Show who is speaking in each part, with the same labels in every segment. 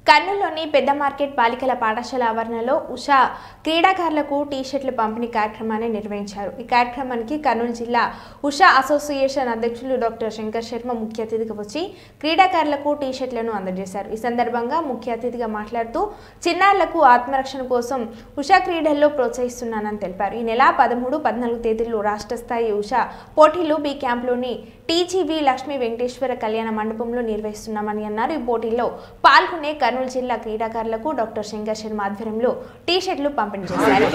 Speaker 1: కర్నూలులోని పెద్ద మార్కెట్ బాలికల పాఠశాల ఆవరణలో ఉషా క్రీడాకారులకు టీ-షర్ట్ల పంపిణీ కార్యక్రమాన్ని నిర్వహించారు। ఈ కార్యక్రమానికి కర్నూలు జిల్లా ఉషా అసోసియేషన్ అధ్యక్షులు డాక్టర్ శంకర్ శర్మ ముఖ్య అతిథిగా వచ్చి క్రీడాకారులకు టీ-షర్ట్లను అందజేశారు। ఈ సందర్భంగా ముఖ్య అతిథిగా మాట్లాడుతూ చిన్నారులకు ఆత్మరక్షణ కోసం ఉషా క్రీడల్లో ప్రోత్సహిస్తున్నానని తెలిపారు। ఈ నెల 13, 14 తేదీల్లో రాష్ట్ర స్థాయి ఉషా పోటీలు బి క్యాంప్లోని టీజీవీ లక్ష్మీ వెంకటేశ్వర కళ్యాణ మండపంలో నిర్వహిస్తున్నామని అన్నారు। ఈ పోటీల్లో పాల్గొనే కర్నూలు జిల్లా క్రీడాకారులకు డాక్టర్ శంకర్ శర్మ ఆధ్వర్యంలో టీ-షర్ట్లు పంపిణీ చేశారు।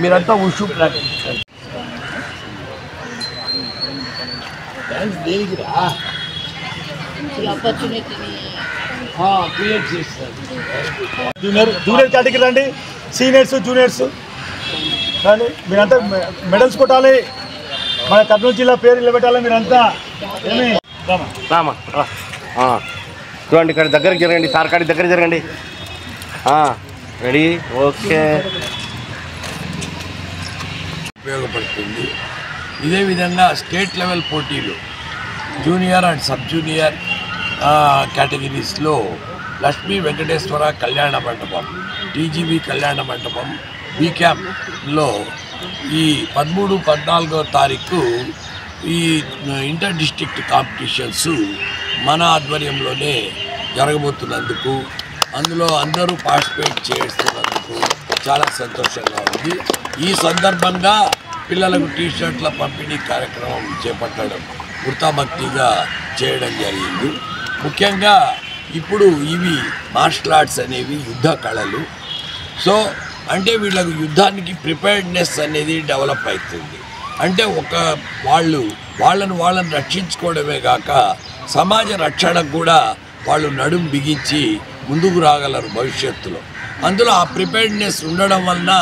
Speaker 2: మీరంతా ఉషు
Speaker 3: జూనియర్ కేటగిరీ రండి, సీనియర్స్ జూనియర్స్ రండి, మీరంతా మెడల్స్ కొట్టాలి, మన కర్నూలు జిల్లా పేరు నిలబెట్టాలి। మీరంతా
Speaker 2: చూడండి, ఇక్కడ దగ్గరికి జరగండి, సార్ కాడి దగ్గర జరగండి। Ready, okay.
Speaker 4: ఉపయోగపడుతుంది। ఇదే విధంగా స్టేట్ లెవెల్ పోటీలు జూనియర్ అండ్ సబ్ జూనియర్ కేటగిరీస్లో లక్ష్మీ వెంకటేశ్వర కళ్యాణ మండపం, టీజీవీ కళ్యాణ మండపం, బీ క్యాంప్లో ఈ 13, 14వ తారీఖు ఈ ఇంటర్ డిస్ట్రిక్ట్ కాంపిటీషన్స్ మన ఆధ్వర్యంలోనే జరగబోతున్నందుకు, అందులో అందరూ పార్టిసిపేట్ చేస్తున్నందుకు చాలా సంతోషంగా ఉంది। ఈ సందర్భంగా పిల్లలకు టీ-షర్ట్ల పంపిణీ కార్యక్రమం చేపట్టడం వృత్తాభక్తిగా చేయడం జరిగింది। ముఖ్యంగా ఇప్పుడు ఇవి మార్షల్ ఆర్ట్స్ అనేవి యుద్ధ కళలు। సో అంటే వీళ్ళకు యుద్ధానికి ప్రిపేర్డ్నెస్ అనేది డెవలప్ అవుతుంది। అంటే వాళ్ళని రక్షించుకోవడమే కాక సమాజ రక్షణకు కూడా వాళ్ళు నడుం బిగించి ముందుకు రాగలరు భవిష్యత్తులో। అందులో ఆ ప్రిపేర్డ్నెస్ ఉండడం వలన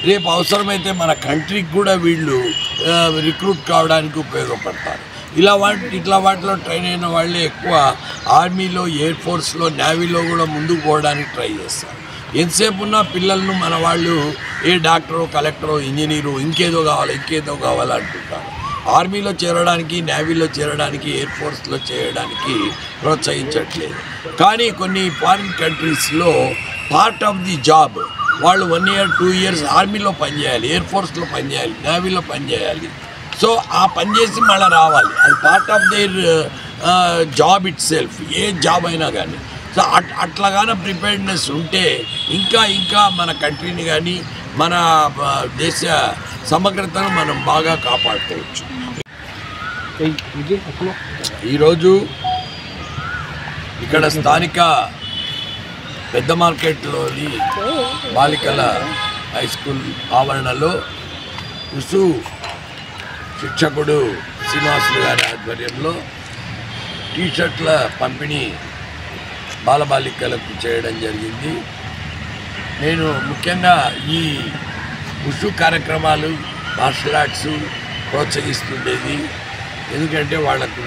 Speaker 4: రేపు అవసరమైతే మన కంట్రీకి కూడా వీళ్ళు రిక్రూట్ కావడానికి ఉపయోగపడతారు। ఇట్లా వాటిలో ట్రైన్ అయిన వాళ్ళే ఎక్కువ ఆర్మీలో, ఎయిర్ ఫోర్స్లో, నేవీలో కూడా ముందుకు పోవడానికి ట్రై చేస్తారు। ఎంతసేపు ఉన్న పిల్లలను మన వాళ్ళు ఏ డాక్టరో, కలెక్టరో, ఇంజనీరు ఇంకేదో కావాలి అంటుంటారు। ఆర్మీలో చేరడానికి, నేవీలో చేరడానికి, ఎయిర్ ఫోర్స్లో చేయడానికి ప్రోత్సహించట్లేదు। కానీ కొన్ని ఫారిన్ కంట్రీస్లో పార్ట్ ఆఫ్ ది జాబ్ వాళ్ళు 1 year, 2 years ఆర్మీలో పనిచేయాలి, ఎయిర్ ఫోర్స్లో పనిచేయాలి, నేవీలో పనిచేయాలి। సో ఆ పనిచేసి మళ్ళీ రావాలి, అది part of their job it self, A job అయినా కానీ। సో అట్లాగానే ప్రిపేర్డ్నెస్ ఉంటే ఇంకా మన కంట్రీని కానీ మన దేశ సమగ్రతను మనం బాగా కాపాడుకోవచ్చు। ఈరోజు ఇక్కడ స్థానిక పెద్ద మార్కెట్లోని బాలికల హై స్కూల్ ఆవరణలో ఉషు శిక్షకుడు శ్రీనివాసులు గారి ఆధ్వర్యంలో టీ-షర్ట్ల పంపిణీ బాలబాలికలకు చేయడం జరిగింది। నేను ముఖ్యంగా ఈ ఉషు కార్యక్రమాలు, మార్షల్ ఆర్ట్స్ ప్రోత్సహిస్తుండేది, ఎందుకంటే వాళ్ళకు